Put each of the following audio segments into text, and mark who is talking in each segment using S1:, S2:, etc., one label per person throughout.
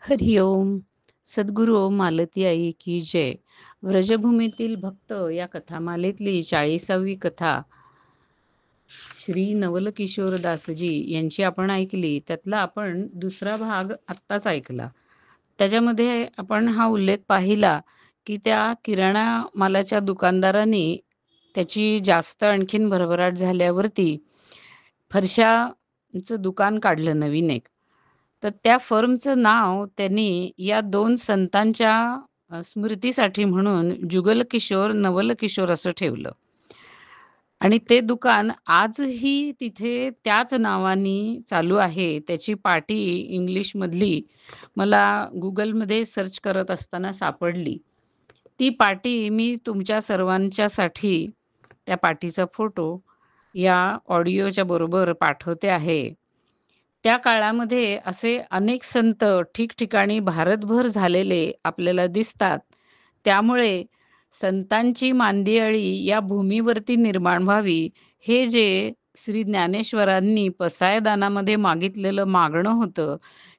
S1: हरि ओम. सद्गुरू ओम मालती आई की जय. व्रजभूमीतील भक्त या कथामालेतली 40वी कथा श्री नवल किशोर दासजी यांची आपण ऐकली. त्यातला आपण दुसरा भाग आत्ताच ऐकला. त्याच्यामध्ये आपण हा उल्लेख पाहिला, की त्या किराणा मालाच्या दुकानदाराने त्याची जास्त आणखीन भरभराट झाल्यावरती फरशाचं दुकान काढलं नवीन एक. तर त्या फर्मचं नाव त्यांनी या 2 संतांच्या स्मृतीसाठी म्हणून जुगल किशोर, नवल किशोर असं ठेवलं. आणि ते दुकान आजही तिथे त्याच नावाने चालू आहे. त्याची पाटी इंग्लिशमधली मला Googleमध्ये सर्च करत असताना सापडली. ती पाटी मी तुमच्या सर्वांच्यासाठी त्या पाटीचा फोटो या ऑडिओच्या बरोबर पाठवते आहे. त्या काळामध्ये असे अनेक संत ठिकठिकाणी भारतभर झालेले आपल्याला दिसतात. त्यामुळे संतांची मांदियाळी या भूमीवरती निर्माण व्हावी, हे जे श्री ज्ञानेश्वरांनी पसायदानामध्ये मागितलेलं मागणं होतं,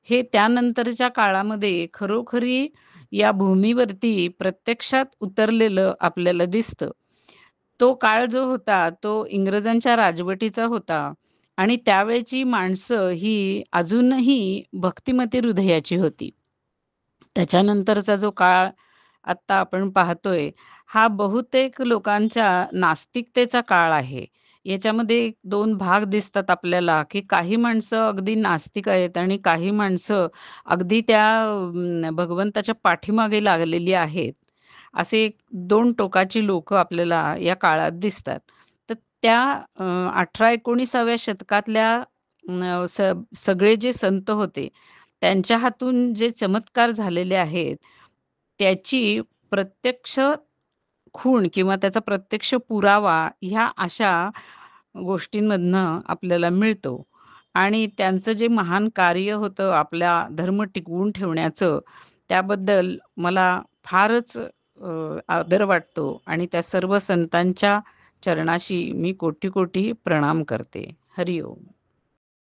S1: हे त्यानंतरच्या काळामध्ये खरोखरी या भूमीवरती प्रत्यक्षात उतरलेलं आपल्याला दिसतं. तो काळ जो होता, तो इंग्रजांच्या राजवटीचा होता आणि त्यावेळची माणसं ही अजूनही भक्तिमती हृदयाची होती. त्याच्यानंतरचा जो काळ आत्ता आपण पाहतोय, हा बहुतेक लोकांच्या नास्तिकतेचा काळ आहे. याच्यामध्ये 2 भाग दिसतात आपल्याला, की काही माणसं अगदी नास्तिक आहेत आणि काही माणसं अगदी त्या भगवंताच्या पाठीमागे लागलेली आहेत. असे 2 टोकाची लोकं आपल्याला या काळात दिसतात. तर त्या 18-19व्या शतकातल्या सगळे जे संत होते, त्यांच्या हातून जे चमत्कार झालेले आहेत, त्याची प्रत्यक्ष खूण किंवा त्याचा प्रत्यक्ष पुरावा ह्या अशा गोष्टींमधनं आपल्याला मिळतो. आणि त्यांचं जे महान कार्य होतं आपला धर्म टिकवून ठेवण्याचं, त्याबद्दल मला फारच आदर वाटतो आणि त्या सर्व संतांच्या चरणाशी मी कोटी-कोटी प्रणाम करते. हरी ओम.